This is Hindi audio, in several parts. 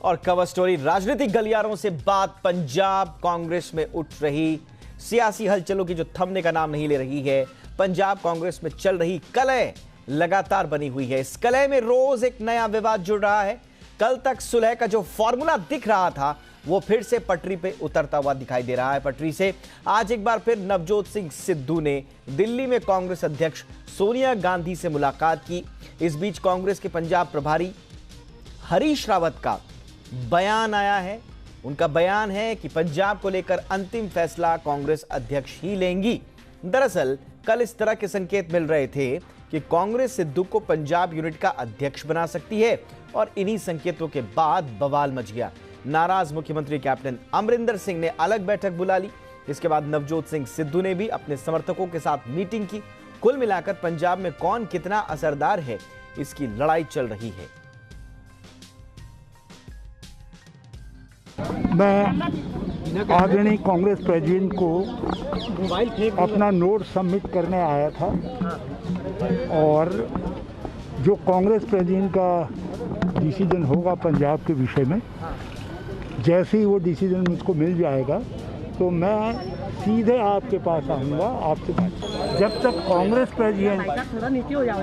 और कवर स्टोरी राजनीतिक गलियारों से बात पंजाब कांग्रेस में उठ रही सियासी हलचलों की जो थमने का नाम नहीं ले रही है। पंजाब कांग्रेस में चल रही कलह लगातार बनी हुई है। इस कलह में रोज एक नया विवाद जुड़ रहा है। कल तक सुलह का जो फॉर्मूला दिख रहा था वो फिर से पटरी पे उतरता हुआ दिखाई दे रहा है। पटरी से आज एक बार फिर नवजोत सिंह सिद्धू ने दिल्ली में कांग्रेस अध्यक्ष सोनिया गांधी से मुलाकात की। इस बीच कांग्रेस के पंजाब प्रभारी हरीश रावत का बयान आया है। उनका बयान है कि पंजाब को लेकर अंतिम फैसला कांग्रेस अध्यक्ष ही लेंगी। दरअसल कल इस तरह के संकेत मिल रहे थे कि कांग्रेस सिद्धू को पंजाब यूनिट का अध्यक्ष बना सकती है और इन्हीं संकेतों के बाद बवाल मच गया। नाराज मुख्यमंत्री कैप्टन अमरिंदर सिंह ने अलग बैठक बुला ली। इसके बाद नवजोत सिंह सिद्धू ने भी अपने समर्थकों के साथ मीटिंग की। कुल मिलाकर पंजाब में कौन कितना असरदार है, इसकी लड़ाई चल रही है। मैं आदरणीय कांग्रेस प्रेसिडेंट को अपना नोट सबमिट करने आया था और जो कांग्रेस प्रेसिडेंट का डिसीजन होगा पंजाब के विषय में, जैसे ही वो डिसीजन मुझको मिल जाएगा तो मैं सीधे आपके पास आऊँगा, आपसे बात। जब तक कांग्रेस प्रेसिडेंट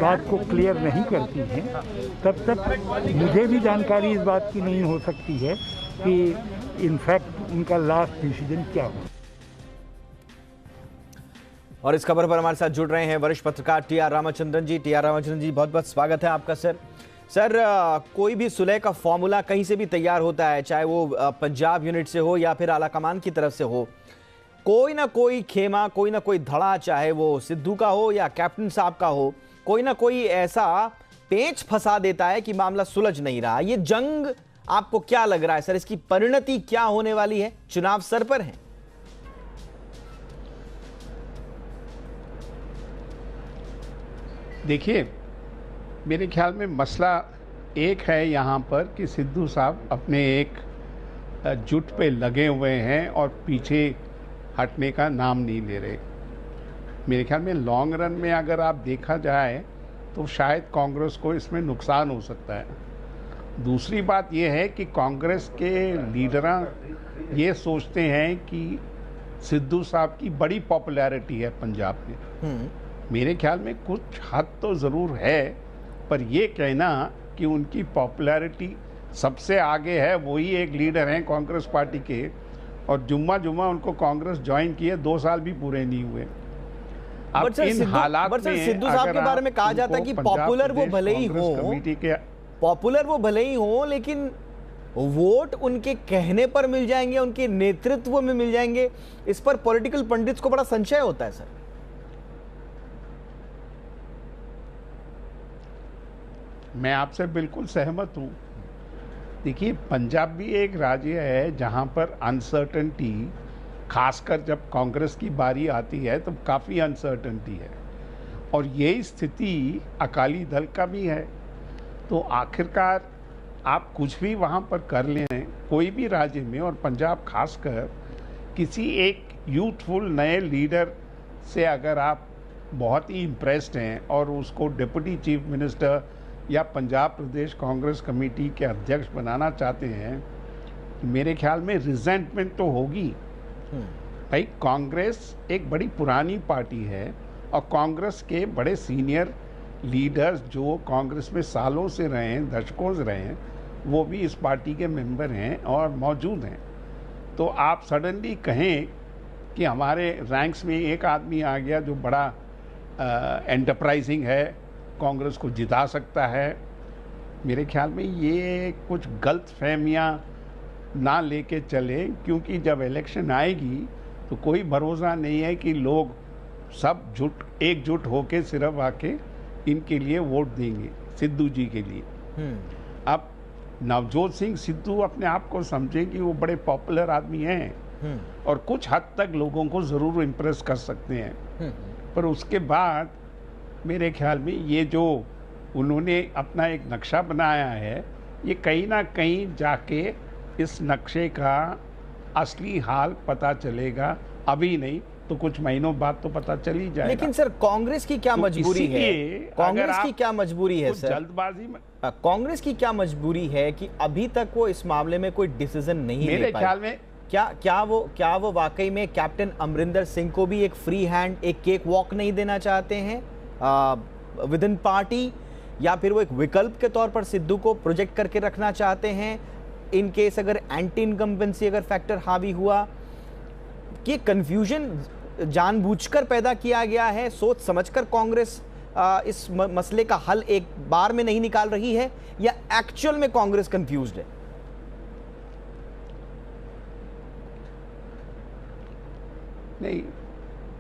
बात को क्लियर नहीं करती है तब तक मुझे भी जानकारी इस बात की नहीं हो सकती है कि इनफैक्ट उनका लास्ट डिसीजन क्या हो। और इस खबर पर हमारे साथ जुड़ रहे हैं वरिष्ठ पत्रकार टी.आर. रामचंद्रन जी। टी.आर. रामचंद्रन जी, बहुत बहुत स्वागत है आपका। सर, कोई भी सुलह का फॉर्मूला कहीं से भी तैयार होता है, चाहे वो पंजाब यूनिट से हो या फिर आलाकमान की तरफ से हो। कोई ना कोई खेमा, कोई ना कोई धड़ा, चाहे वो सिद्धू का हो या कैप्टन साहब का हो, कोई ना कोई ऐसा पेंच फंसा देता है कि मामला सुलझ नहीं रहा। ये जंग आपको क्या लग रहा है सर, इसकी परिणति क्या होने वाली है? चुनाव सर पर है। देखिए, मेरे ख्याल में मसला एक है यहाँ पर कि सिद्धू साहब अपने एक जुट पे लगे हुए हैं और पीछे हटने का नाम नहीं ले रहे। मेरे ख्याल में लॉन्ग रन में अगर आप देखा जाए तो शायद कांग्रेस को इसमें नुकसान हो सकता है। दूसरी बात यह है कि कांग्रेस के लीडर ये सोचते हैं कि सिद्धू साहब की बड़ी पॉपुलैरिटी है पंजाब में। मेरे ख्याल में कुछ हद तो ज़रूर है, पर ये कहना कि उनकी पॉपुलैरिटी सबसे आगे है, वही एक लीडर हैं कांग्रेस पार्टी के, और जुम्मा उनको कांग्रेस ज्वाइन किए 2 साल भी पूरे नहीं हुए। अब इन हालात में सिद्धू साहब के बारे में कहा जाता है कि पॉपुलर वो भले ही हो, लेकिन वोट उनके कहने पर मिल जाएंगे, उनके नेतृत्व में मिल जाएंगे। इस पर पॉलिटिकल पंडित्स को बड़ा संशय होता है सर। मैं आपसे बिल्कुल सहमत हूँ। देखिए, पंजाब भी एक राज्य है जहाँ पर अनसर्टेनिटी, खासकर जब कांग्रेस की बारी आती है तो काफ़ी अनसर्टेनिटी है, और यही स्थिति अकाली दल का भी है। तो आखिरकार आप कुछ भी वहाँ पर कर लें, कोई भी राज्य में, और पंजाब खासकर, किसी एक यूथफुल नए लीडर से अगर आप बहुत ही इम्प्रेस्ड हैं और उसको डिप्टी चीफ मिनिस्टर या पंजाब प्रदेश कांग्रेस कमेटी के अध्यक्ष बनाना चाहते हैं, मेरे ख्याल में रिजेंटमेंट तो होगी। भाई, कांग्रेस एक बड़ी पुरानी पार्टी है और कांग्रेस के बड़े सीनियर लीडर्स जो कांग्रेस में सालों से रहे हैं, दशकों से रहे हैं, वो भी इस पार्टी के मेंबर हैं और मौजूद हैं। तो आप सडनली कहें कि हमारे रैंक्स में एक आदमी आ गया जो बड़ा एंटरप्राइजिंग है, कांग्रेस को जिता सकता है, मेरे ख्याल में ये कुछ गलत फहमियाँ ना लेके चले, क्योंकि जब इलेक्शन आएगी तो कोई भरोसा नहीं है कि लोग सब एकजुट होके सिर्फ आके इनके लिए वोट देंगे, सिद्धू जी के लिए। अब नवजोत सिंह सिद्धू अपने आप को समझे कि वो बड़े पॉपुलर आदमी हैं और कुछ हद तक लोगों को ज़रूर इम्प्रेस कर सकते हैं, पर उसके बाद मेरे ख्याल में ये जो उन्होंने अपना एक नक्शा बनाया है, ये कहीं ना कहीं जाके इस नक्शे का असली हाल पता चलेगा। अभी नहीं, तो कुछ महीनों बाद तो पता चल ही जाएगा। लेकिन सर कांग्रेस की क्या तो मजबूरी है? इसीलिए कांग्रेस अगर की क्या मजबूरी है कुछ सर? जल्दबाजी में कांग्रेस की क्या मजबूरी है कि अभी तक वो इस मामले में कोई डिसीजन नहीं ले मेरे पाई? ख्याल में क्या वो वाकई में कैप्टन अमरिंदर सिंह को भी एक फ्री हैंड, एक केक वॉक नहीं देना चाहते हैं विद इन पार्टी, या फिर वो एक विकल्प के तौर पर सिद्धू को प्रोजेक्ट करके रखना चाहते हैं इन केस अगर एंटी इनकम्बेंसी अगर फैक्टर हावी हुआ? कि कंफ्यूजन जानबूझकर पैदा किया गया है, सोच समझकर कांग्रेस इस मसले का हल एक बार में नहीं निकाल रही है, या एक्चुअल में कांग्रेस कंफ्यूज्ड है? नहीं,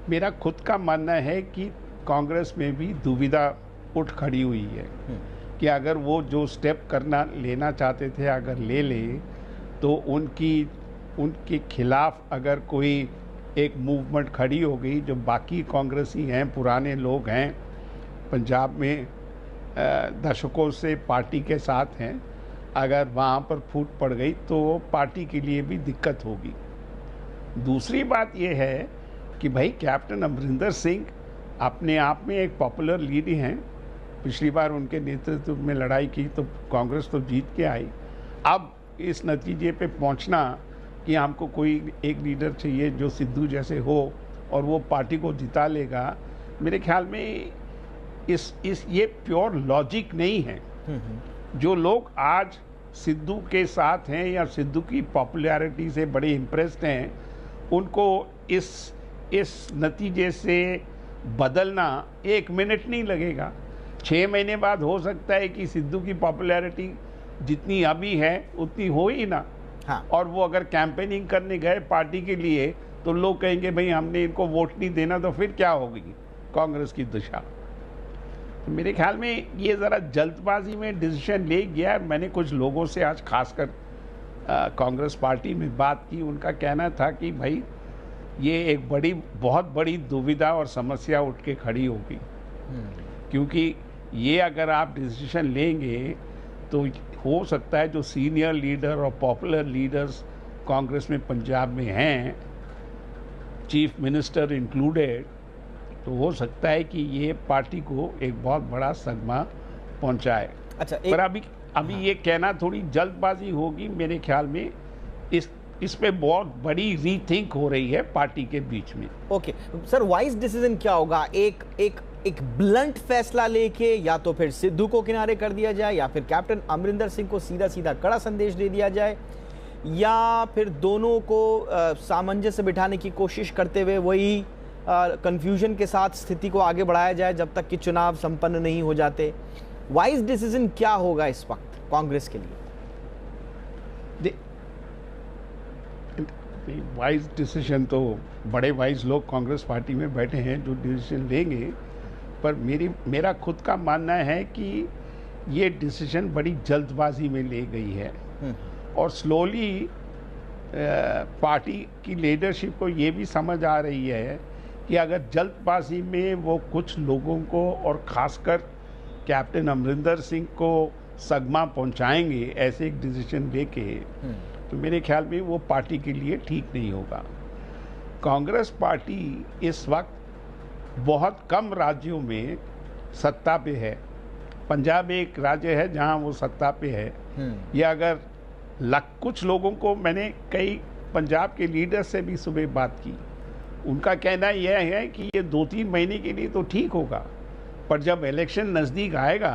मेरा खुद का मानना है कि कांग्रेस में भी दुविधा उठ खड़ी हुई है कि अगर वो जो स्टेप लेना चाहते थे अगर ले तो उनके खिलाफ अगर कोई एक मूवमेंट खड़ी हो गई, जो बाकी कांग्रेसी हैं, पुराने लोग हैं, पंजाब में दशकों से पार्टी के साथ हैं, अगर वहाँ पर फूट पड़ गई तो पार्टी के लिए भी दिक्कत होगी। दूसरी बात यह है कि भाई कैप्टन अमरिंदर सिंह अपने आप में एक पॉपुलर लीडर हैं। पिछली बार उनके नेतृत्व में लड़ाई की तो कांग्रेस तो जीत के आई। अब इस नतीजे पे पहुंचना कि हमको कोई एक लीडर चाहिए जो सिद्धू जैसे हो और वो पार्टी को जिता लेगा, मेरे ख्याल में ये प्योर लॉजिक नहीं है। जो लोग आज सिद्धू के साथ हैं या सिद्धू की पॉपुलैरिटी से बड़े इम्प्रेस्ड हैं, उनको इस नतीजे से बदलना 1 मिनट नहीं लगेगा। 6 महीने बाद हो सकता है कि सिद्धू की पॉपुलैरिटी जितनी अभी है उतनी हो ही ना। हाँ। और वो अगर कैंपेनिंग करने गए पार्टी के लिए तो लोग कहेंगे भाई हमने इनको वोट नहीं देना, तो फिर क्या होगी कांग्रेस की दशा। तो मेरे ख्याल में ये ज़रा जल्दबाजी में डिसीजन ले गया। मैंने कुछ लोगों से आज खासकर कांग्रेस पार्टी में बात की, उनका कहना था कि भाई ये एक बहुत बड़ी दुविधा और समस्या उठ के खड़ी होगी, क्योंकि ये अगर आप डिसीजन लेंगे तो हो सकता है जो सीनियर लीडर और पॉपुलर लीडर्स कांग्रेस में पंजाब में हैं, चीफ मिनिस्टर इंक्लूडेड, तो हो सकता है कि ये पार्टी को एक बहुत बड़ा सदमा पहुंचाए। अच्छा, पर अभी ये कहना थोड़ी जल्दबाजी होगी मेरे ख्याल में। इस पे बहुत बड़ी रीथिंक हो रही है पार्टी के बीच में। ओके सर, वाइज डिसीजन क्या होगा? एक ब्लंट फैसला लेके या तो फिर सिद्धू को किनारे कर दिया जाए, या फिर कैप्टन अमरिंदर सिंह को सीधा सीधा कड़ा संदेश दे दिया जाए, या फिर दोनों को सामंजस्य बिठाने की कोशिश करते हुए वही कंफ्यूजन के साथ स्थिति को आगे बढ़ाया जाए जब तक कि चुनाव संपन्न नहीं हो जाते? वाइज डिसीजन क्या होगा इस वक्त कांग्रेस के लिए? वाइज डिसीजन तो बड़े वाइज लोग कांग्रेस पार्टी में बैठे हैं जो डिसीजन लेंगे, पर मेरा खुद का मानना है कि ये डिसीजन बड़ी जल्दबाजी में ले गई है और स्लोली पार्टी की लीडरशिप को ये भी समझ आ रही है कि अगर जल्दबाजी में वो कुछ लोगों को और खासकर कैप्टन अमरिंदर सिंह को सदमा पहुंचाएंगे ऐसे एक डिसीजन लेके, तो मेरे ख्याल में वो पार्टी के लिए ठीक नहीं होगा। कांग्रेस पार्टी इस वक्त बहुत कम राज्यों में सत्ता पे है। पंजाब एक राज्य है जहां वो सत्ता पे है। ये अगर कुछ लोगों को, मैंने कई पंजाब के लीडर से भी सुबह बात की, उनका कहना यह है कि ये 2-3 महीने के लिए तो ठीक होगा, पर जब इलेक्शन नज़दीक आएगा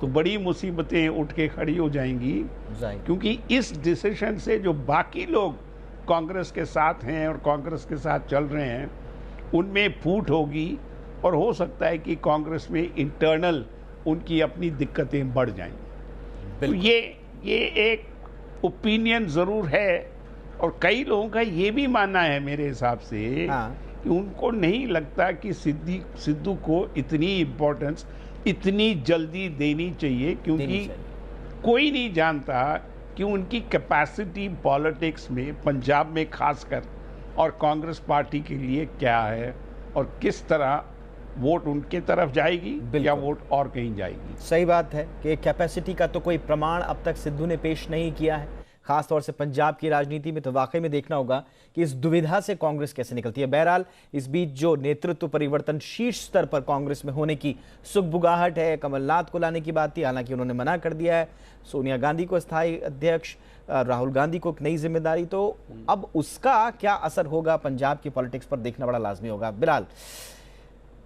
तो बड़ी मुसीबतें उठ के खड़ी हो जाएंगी, क्योंकि इस डिसीजन से जो बाकी लोग कांग्रेस के साथ हैं और कांग्रेस के साथ चल रहे हैं उनमें फूट होगी और हो सकता है कि कांग्रेस में इंटरनल उनकी अपनी दिक्कतें बढ़ जाएंगी। तो ये एक ओपिनियन ज़रूर है और कई लोगों का ये भी मानना है मेरे हिसाब से कि उनको नहीं लगता कि सिद्धू को इतनी इम्पोर्टेंस इतनी जल्दी देनी चाहिए, क्योंकि कोई नहीं जानता कि उनकी कैपेसिटी पॉलिटिक्स में पंजाब में खासकर और कांग्रेस पार्टी के लिए क्या है और किस तरह वोट उनके तरफ जाएगी या वोट और कहीं जाएगी। सही बात है कि कैपेसिटी का तो कोई प्रमाण अब तक सिद्धू ने पेश नहीं किया है। खासतौर से पंजाब की राजनीति में, तो वाकई में देखना होगा कि इस दुविधा से कांग्रेस कैसे निकलती है। बहरहाल इस बीच जो नेतृत्व परिवर्तन शीर्ष स्तर पर कांग्रेस में होने की सुगबुगाहट है, कमलनाथ को लाने की बात थी, हालांकि उन्होंने मना कर दिया है। सोनिया गांधी को स्थायी अध्यक्ष, राहुल गांधी को एक नई जिम्मेदारी, तो अब उसका क्या असर होगा पंजाब की पॉलिटिक्स पर देखना बड़ा लाजमी होगा। बिलाल,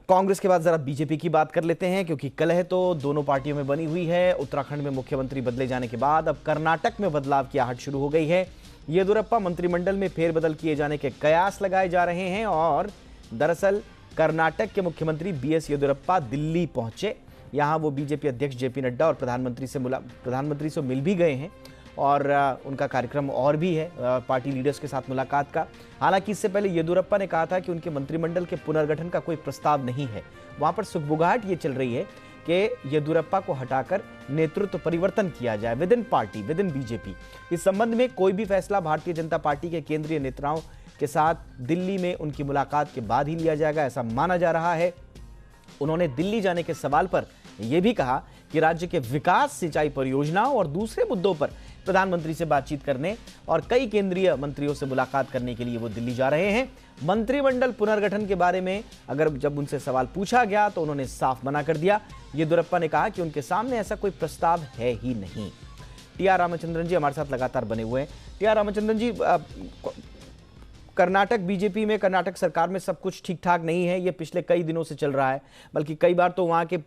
कांग्रेस के बाद जरा बीजेपी की बात कर लेते हैं, क्योंकि कलह तो दोनों पार्टियों में बनी हुई है। उत्तराखंड में मुख्यमंत्री बदले जाने के बाद अब कर्नाटक में बदलाव की आहट शुरू हो गई है। येदियुरप्पा मंत्रिमंडल में फेरबदल किए जाने के कयास लगाए जा रहे हैं और दरअसल कर्नाटक के मुख्यमंत्री बीएस येदियुरप्पा दिल्ली पहुंचे। यहां वो बीजेपी अध्यक्ष जेपी नड्डा और प्रधानमंत्री से मिल भी गए हैं और उनका कार्यक्रम और भी है पार्टी लीडर्स के साथ मुलाकात का। हालांकि इससे पहले येदियुरप्पा ने कहा था कि उनके मंत्रिमंडल के पुनर्गठन का कोई प्रस्ताव नहीं है। वहां पर सुगबुगाहट ये चल रही है कि येदियुरप्पा को हटाकर नेतृत्व परिवर्तन किया जाए with in party, with in BJP. इस संबंध में कोई भी फैसला भारतीय जनता पार्टी के केंद्रीय नेताओं के साथ दिल्ली में उनकी मुलाकात के बाद ही लिया जाएगा, ऐसा माना जा रहा है। उन्होंने दिल्ली जाने के सवाल पर यह भी कहा कि राज्य के विकास, सिंचाई परियोजनाओं और दूसरे मुद्दों पर प्रधानमंत्री से बातचीत करने और कई केंद्रीय मंत्रियों से मुलाकात करने के लिए वो दिल्ली जा रहे हैं। मंत्रिमंडल पुनर्गठन के बारे में जब उनसे सवाल पूछा गया तो उन्होंने साफ मना कर दिया। येदियुरप्पा ने कहा कि उनके सामने ऐसा कोई प्रस्ताव है ही नहीं। टी.आर. रामचंद्रन जी हमारे साथ लगातार बने हुए हैं। टी.आर. रामचंद्रन जी, कर्नाटक बीजेपी में, कर्नाटक सरकार में सब कुछ ठीक ठाक नहीं है, ये पिछले कई दिनों से चल रहा है। बल्कि कई बार तो वहां के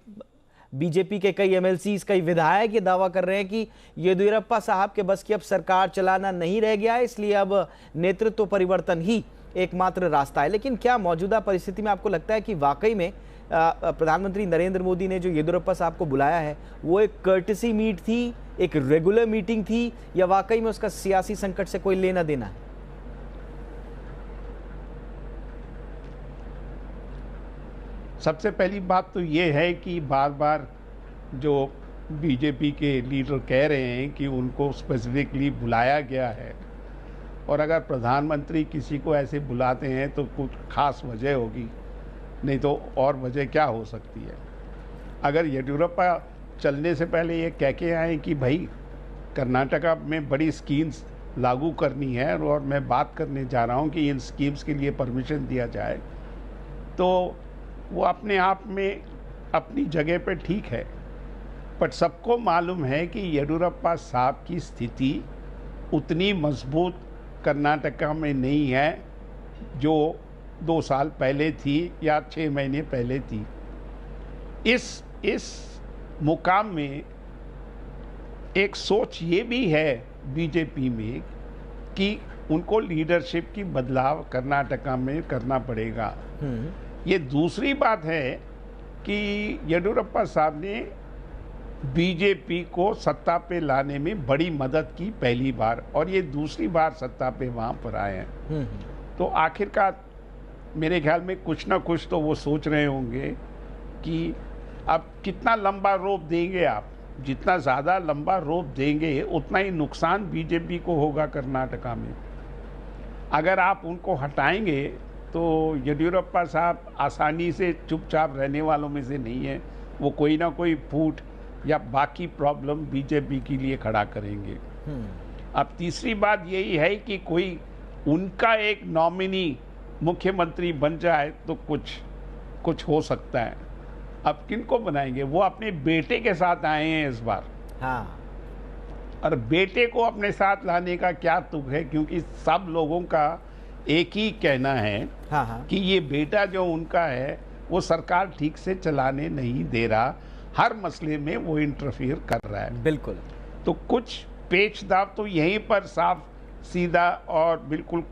बीजेपी के कई एमएलसी, कई विधायक ये दावा कर रहे हैं कि येदियुरप्पा साहब के बस की अब सरकार चलाना नहीं रह गया है, इसलिए अब नेतृत्व परिवर्तन ही एकमात्र रास्ता है। लेकिन क्या मौजूदा परिस्थिति में आपको लगता है कि वाकई में प्रधानमंत्री नरेंद्र मोदी ने जो येदियुरप्पा साहब को बुलाया है वो एक कर्टसी मीट थी, एक रेगुलर मीटिंग थी, या वाकई में उसका सियासी संकट से कोई लेना देना है? सबसे पहली बात तो ये है कि बार बार जो बीजेपी के लीडर कह रहे हैं कि उनको स्पेसिफिकली बुलाया गया है, और अगर प्रधानमंत्री किसी को ऐसे बुलाते हैं तो कुछ खास वजह होगी, नहीं तो और वजह क्या हो सकती है। अगर येदियुरप्पा चलने से पहले ये कह के आए कि भाई कर्नाटका में बड़ी स्कीम्स लागू करनी है और मैं बात करने जा रहा हूँ कि इन स्कीम्स के लिए परमिशन दिया जाए, तो वो अपने आप में अपनी जगह पे ठीक है। पर सबको मालूम है कि येदियुरप्पा साहब की स्थिति उतनी मजबूत कर्नाटका में नहीं है जो 2 साल पहले थी या 6 महीने पहले थी। इस मुकाम में एक सोच ये भी है बीजेपी में कि उनको लीडरशिप की बदलाव कर्नाटका में करना पड़ेगा। ये दूसरी बात है कि येदियुरप्पा साहब ने बीजेपी को सत्ता पे लाने में बड़ी मदद की पहली बार, और ये दूसरी बार सत्ता पे वहाँ पर आए हैं। तो आखिरकार मेरे ख्याल में कुछ ना कुछ तो वो सोच रहे होंगे कि अब कितना लंबा रोप देंगे आप। जितना ज़्यादा लंबा रोप देंगे उतना ही नुकसान बीजेपी को होगा कर्नाटका में। अगर आप उनको हटाएंगे तो येदियुरप्पा साहब आसानी से चुपचाप रहने वालों में से नहीं है, वो कोई ना कोई फूट या बाकी प्रॉब्लम बीजेपी के लिए खड़ा करेंगे। अब तीसरी बात यही है कि कोई उनका एक नॉमिनी मुख्यमंत्री बन जाए तो कुछ हो सकता है। अब किनको बनाएंगे? वो अपने बेटे के साथ आए हैं इस बार। हाँ। और बेटे को अपने साथ लाने का क्या तुक है, क्योंकि सब लोगों का एक ही कहना है कि ये बेटा जो उनका है वो सरकार ठीक से चलाने नहीं दे रहा, हर मसले में वो इंटरफियर कर रहा है। बिल्कुल। तो कुछ पेचदाव तो यहीं पर साफ सीधा और बिल्कुल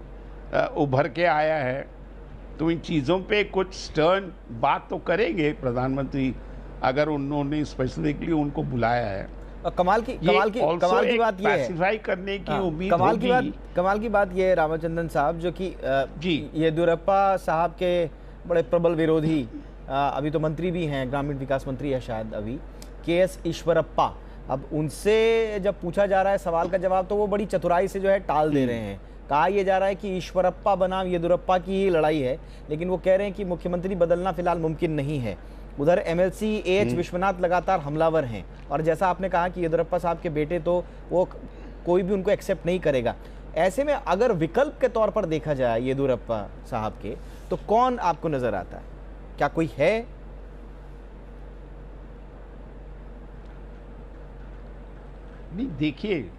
उभर के आया है। तो इन चीज़ों पे कुछ स्टर्न बात तो करेंगे प्रधानमंत्री, अगर उन्होंने स्पेसिफिकली उनको बुलाया है। कमाल की बात ये है, करने की उम्मीद कमाल की बात ये है रामचंद्रन साहब, जो कि येदियुरप्पा साहब के बड़े प्रबल विरोधी, अभी तो मंत्री भी हैं, ग्रामीण विकास मंत्री है शायद अभी, के.एस. ईश्वरप्पा। अब उनसे जब पूछा जा रहा है सवाल का जवाब तो वो बड़ी चतुराई से जो है टाल दे रहे हैं। कहा यह जा रहा है कि ईश्वरप्पा बनाम येदियुरप्पा की ही लड़ाई है, लेकिन वो कह रहे हैं कि मुख्यमंत्री बदलना फिलहाल मुमकिन नहीं है। उधर एमएलसी ए.एच. विश्वनाथ लगातार हमलावर हैं, और जैसा आपने कहा कि येदियुरप्पा साहब के बेटे तो वो कोई भी उनको एक्सेप्ट नहीं करेगा। ऐसे में अगर विकल्प के तौर पर देखा जाए येदियुरप्पा साहब के, तो कौन आपको नजर आता है? क्या कोई है? नहीं, देखिए,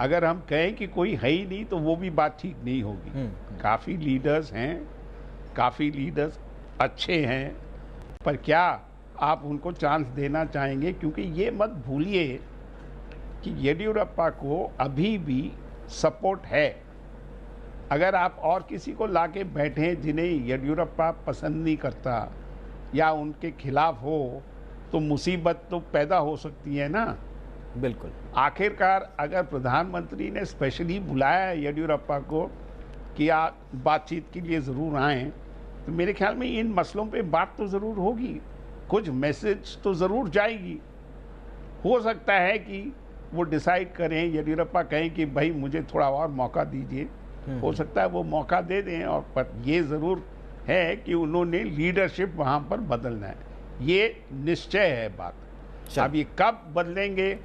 अगर हम कहें कि कोई है ही नहीं तो वो भी बात ठीक नहीं होगी। काफ़ी लीडर्स हैं, काफ़ी लीडर्स अच्छे हैं, पर क्या आप उनको चांस देना चाहेंगे? क्योंकि ये मत भूलिए कि येदियुरप्पा को अभी भी सपोर्ट है। अगर आप और किसी को लाके बैठे जिन्हें येदियुरप्पा पसंद नहीं करता या उनके खिलाफ हो, तो मुसीबत तो पैदा हो सकती है ना। बिल्कुल। आखिरकार अगर प्रधानमंत्री ने स्पेशली बुलाया है येदियुरप्पा को कि आप बातचीत के लिए ज़रूर आएं, तो मेरे ख्याल में इन मसलों पे बात तो ज़रूर होगी, कुछ मैसेज तो ज़रूर जाएगी। हो सकता है कि वो डिसाइड करें, येदियुरप्पा कहें कि भाई मुझे थोड़ा और मौका दीजिए, हो सकता है वो मौका दे दें। और पर ये ज़रूर है कि उन्होंने लीडरशिप वहाँ पर बदलना है, ये निश्चय है बात। अब ये कब बदलेंगे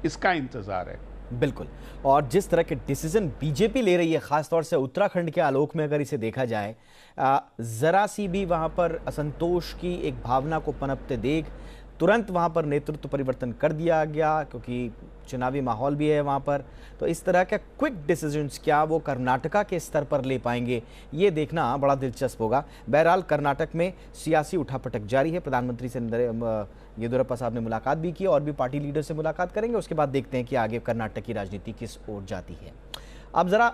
इसका इंतज़ार है। बिल्कुल। और जिस तरह के डिसीजन बीजेपी ले रही है, खासतौर से उत्तराखंड के आलोक में अगर इसे देखा जाए, जरा सी भी वहां पर असंतोष की एक भावना को पनपते देख तुरंत वहां पर नेतृत्व परिवर्तन कर दिया गया, क्योंकि चुनावी माहौल भी है वहां पर। तो इस तरह के क्विक डिसीजंस क्या वो कर्नाटका के स्तर पर ले पाएंगे, ये देखना बड़ा दिलचस्प होगा। बहरहाल कर्नाटक में सियासी उठापटक जारी है। प्रधानमंत्री से येदियुरप्पा साहब ने मुलाकात भी की और भी पार्टी लीडर से मुलाकात करेंगे। उसके बाद देखते हैं कि आगे कर्नाटक की राजनीति किस ओर जाती है। अब जरा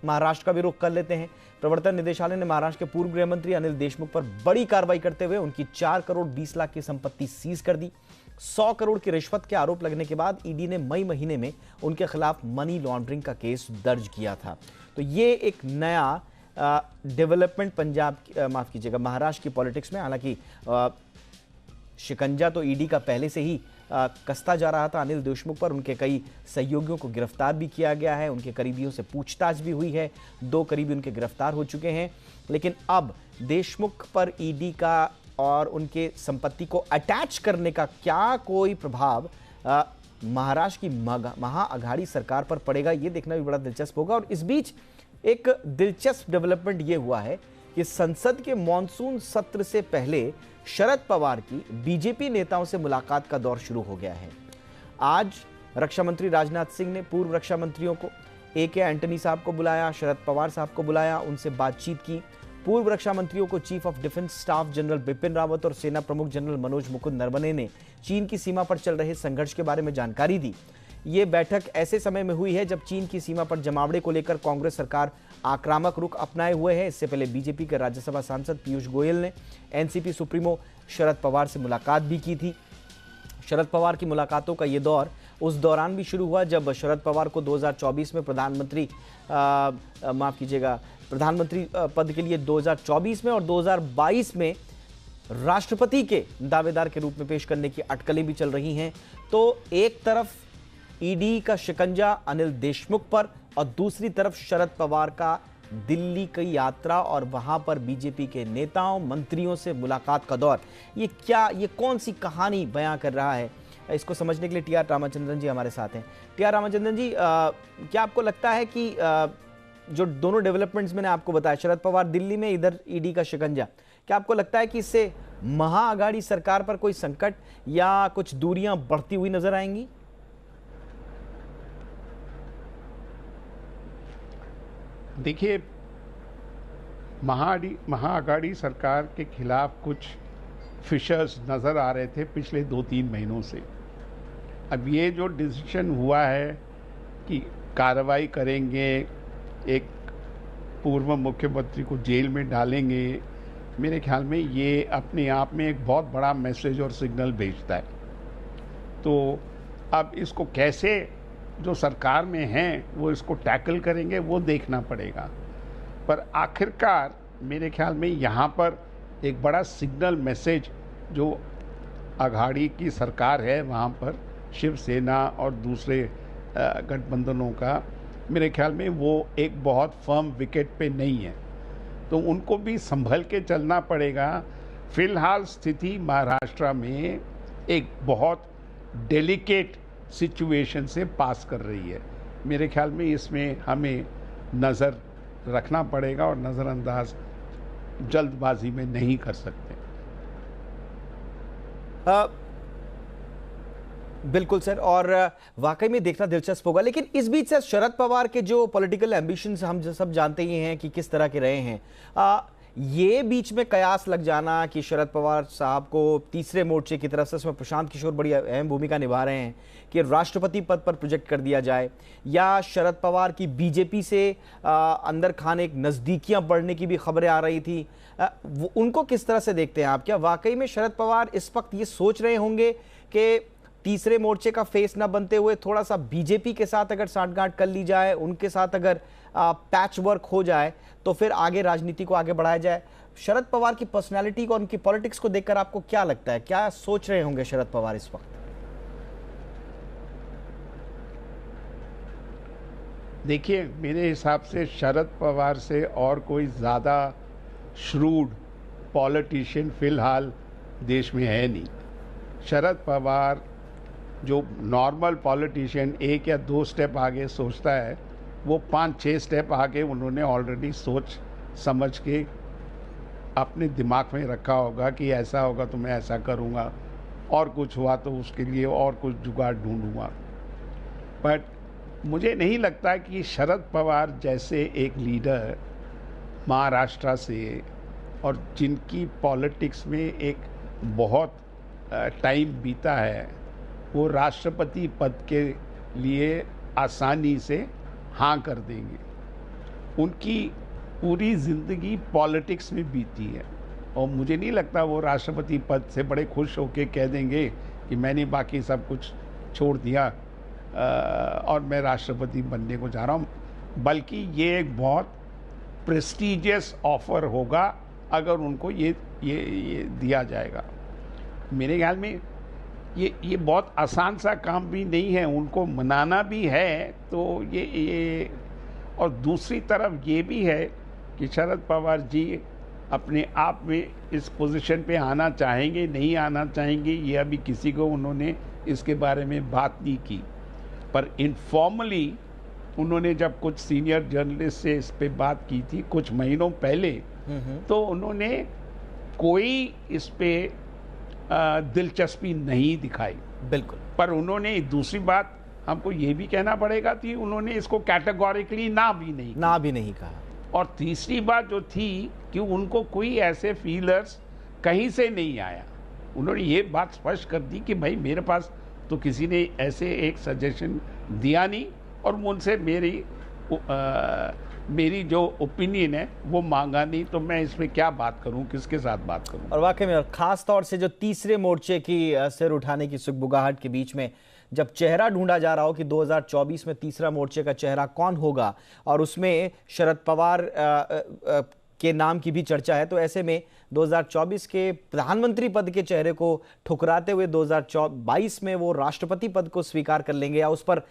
महाराष्ट्र का भी रुख कर लेते हैं। प्रवर्तन निदेशालय ने महाराष्ट्र के पूर्व गृह मंत्री अनिल देशमुख पर बड़ी कार्रवाई करते हुए उनकी 4 करोड़ 20 लाख की संपत्ति सीज कर दी। 100 करोड़ की रिश्वत के आरोप लगने के बाद ईडी ने मई महीने में उनके खिलाफ मनी लॉन्ड्रिंग का केस दर्ज किया था। तो ये एक नया डेवलपमेंट महाराष्ट्र की पॉलिटिक्स में। हालांकि शिकंजा तो ईडी का पहले से ही कसता जा रहा था अनिल देशमुख पर। उनके कई सहयोगियों को गिरफ्तार भी किया गया है, उनके करीबियों से पूछताछ भी हुई है, 2 करीबी उनके गिरफ्तार हो चुके हैं। लेकिन अब देशमुख पर ईडी का और उनके संपत्ति को अटैच करने का क्या कोई प्रभाव महाराष्ट्र की महाअघाड़ी सरकार पर पड़ेगा, ये देखना भी बड़ा दिलचस्प होगा। और इस बीच एक दिलचस्प डेवलपमेंट ये हुआ है कि संसद के मॉनसून सत्र से पहले शरद पवार की बीजेपी नेताओं से मुलाकात का दौर शुरू हो गया है। आज रक्षा मंत्री राजनाथ सिंह ने पूर्व रक्षा मंत्रियों को, ए.के. एंटनी साहब को बुलाया, शरद पवार साहब को बुलाया, उनसे बातचीत की। पूर्व रक्षा मंत्रियों को chief of defence staff general Bipin Rawat और सेना प्रमुख जनरल मनोज मुकुंद नरवणे ने चीन की सीमा पर चल रहे संघर्ष के बारे में जानकारी दी। ये बैठक ऐसे समय में हुई है जब चीन की सीमा पर जमावड़े को लेकर कांग्रेस सरकार आक्रामक रुख अपनाए हुए है। इससे पहले बीजेपी के राज्यसभा सांसद पीयूष गोयल ने एनसीपी सुप्रीमो शरद पवार से मुलाकात भी की थी। शरद पवार की मुलाकातों का ये दौर उस दौरान भी शुरू हुआ जब शरद पवार को 2024 में प्रधानमंत्री पद के लिए 2024 में और 2022 में राष्ट्रपति के दावेदार के रूप में पेश करने की अटकलें भी चल रही हैं। तो एक तरफ ईडी का शिकंजा अनिल देशमुख पर और दूसरी तरफ शरद पवार का दिल्ली की यात्रा और वहां पर बीजेपी के नेताओं मंत्रियों से मुलाकात का दौर। ये कौन सी कहानी बयां कर रहा है? इसको समझने के लिए टी.आर. रामचंद्रन जी हमारे साथ हैं। टी.आर. रामचंद्रन जी, क्या आपको लगता है कि जो दोनों डेवलपमेंट्स मैंने आपको बताया, शरद पवार दिल्ली में, इधर ईडी का शिकंजा, क्या आपको लगता है कि इससे महाअघाड़ी सरकार पर कोई संकट या कुछ दूरियां बढ़ती हुई नजर आएंगी? देखिए, महाअघाड़ी सरकार के खिलाफ कुछ फिशर्स नज़र आ रहे थे पिछले 2-3 महीनों से। अब ये जो डिसीजन हुआ है कि कार्रवाई करेंगे, एक पूर्व मुख्यमंत्री को जेल में डालेंगे, मेरे ख्याल में ये अपने आप में एक बहुत बड़ा मैसेज और सिग्नल भेजता है। तो अब इसको कैसे जो सरकार में हैं वो इसको टैकल करेंगे, वो देखना पड़ेगा। पर आखिरकार मेरे ख्याल में यहाँ पर एक बड़ा सिग्नल मैसेज जो अघाड़ी की सरकार है वहाँ पर शिवसेना और दूसरे गठबंधनों का, मेरे ख्याल में वो एक बहुत फर्म विकेट पे नहीं है, तो उनको भी संभल के चलना पड़ेगा। फिलहाल स्थिति महाराष्ट्र में एक बहुत डेलिकेट सिचुएशन से पास कर रही है। मेरे ख्याल में इसमें हमें नज़र रखना पड़ेगा और नज़रअंदाज जल्दबाजी में नहीं कर सकते। बिल्कुल सर, और वाकई में देखना दिलचस्प होगा। लेकिन इस बीच से शरद पवार के जो पॉलिटिकल एम्बिशंस हम सब जानते ही हैं कि किस तरह के रहे हैं, ये बीच में कयास लग जाना कि शरद पवार साहब को तीसरे मोर्चे की तरफ से, इसमें प्रशांत किशोर बड़ी अहम भूमिका निभा रहे हैं, कि राष्ट्रपति पद पर प्रोजेक्ट कर दिया जाए, या शरद पवार की बीजेपी से अंदर खाने एक नज़दीकियां बढ़ने की भी खबरें आ रही थी। उनको किस तरह से देखते हैं आप? क्या वाकई में शरद पवार इस वक्त ये सोच रहे होंगे कि तीसरे मोर्चे का फेस ना बनते हुए थोड़ा सा बीजेपी के साथ अगर सांठगांठ कर ली जाए, उनके साथ अगर पैच वर्क हो जाए, तो फिर आगे राजनीति को आगे बढ़ाया जाए? शरद पवार की पर्सनालिटी को, उनकी पॉलिटिक्स को देखकर आपको क्या लगता है, क्या सोच रहे होंगे शरद पवार इस वक्त? देखिए, मेरे हिसाब से शरद पवार से और कोई ज़्यादा श्रूड पॉलिटिशियन फिलहाल देश में है नहीं। शरद पवार जो नॉर्मल पॉलिटिशियन एक या दो स्टेप आगे सोचता है, वो 5-6 स्टेप आगे उन्होंने ऑलरेडी सोच समझ के अपने दिमाग में रखा होगा कि ऐसा होगा तो मैं ऐसा करूँगा, और कुछ हुआ तो उसके लिए और कुछ जुगाड़ ढूंढूंगा। बट मुझे नहीं लगता कि शरद पवार जैसे एक लीडर महाराष्ट्र से, और जिनकी पॉलिटिक्स में एक बहुत टाइम बीता है, वो राष्ट्रपति पद के लिए आसानी से हाँ कर देंगे। उनकी पूरी ज़िंदगी पॉलिटिक्स में बीती है, और मुझे नहीं लगता वो राष्ट्रपति पद से बड़े खुश होकर कह देंगे कि मैंने बाकी सब कुछ छोड़ दिया और मैं राष्ट्रपति बनने को जा रहा हूँ। बल्कि ये एक बहुत प्रेस्टीजियस ऑफर होगा अगर उनको ये दिया जाएगा। मेरे ख्याल में ये बहुत आसान सा काम भी नहीं है, उनको मनाना भी है। तो ये और दूसरी तरफ ये भी है कि शरद पवार जी अपने आप में इस पोजीशन पे आना चाहेंगे, नहीं आना चाहेंगे, ये अभी किसी को उन्होंने इसके बारे में बात नहीं की। पर इनफॉर्मली उन्होंने जब कुछ सीनियर जर्नलिस्ट से इस पे बात की थी कुछ महीनों पहले, तो उन्होंने कोई इस पे दिलचस्पी नहीं दिखाई। बिल्कुल। पर उन्होंने दूसरी बात हमको ये भी कहना पड़ेगा कि उन्होंने इसको कैटेगोरिकली ना भी नहीं कहा। और तीसरी बात जो थी कि उनको कोई ऐसे फीलर्स कहीं से नहीं आया। उन्होंने ये बात स्पष्ट कर दी कि भाई मेरे पास तो किसी ने ऐसे एक सजेशन दिया नहीं, और मुझसे मेरी जो ओपिनियन है वो मांगा नहीं, तो मैं इसमें क्या बात करूं, किसके साथ बात करूं। और वाकई में, और खास तौर से जो तीसरे मोर्चे की सिर उठाने की सुगबुगाहट के बीच में जब चेहरा ढूंढा जा रहा हो कि 2024 में तीसरा मोर्चे का चेहरा कौन होगा, और उसमें शरद पवार के नाम की भी चर्चा है, तो ऐसे में 2024 के प्रधानमंत्री पद के चेहरे को ठुकराते हुए 2022 में वो राष्ट्रपति पद को स्वीकार कर लेंगे या उस पर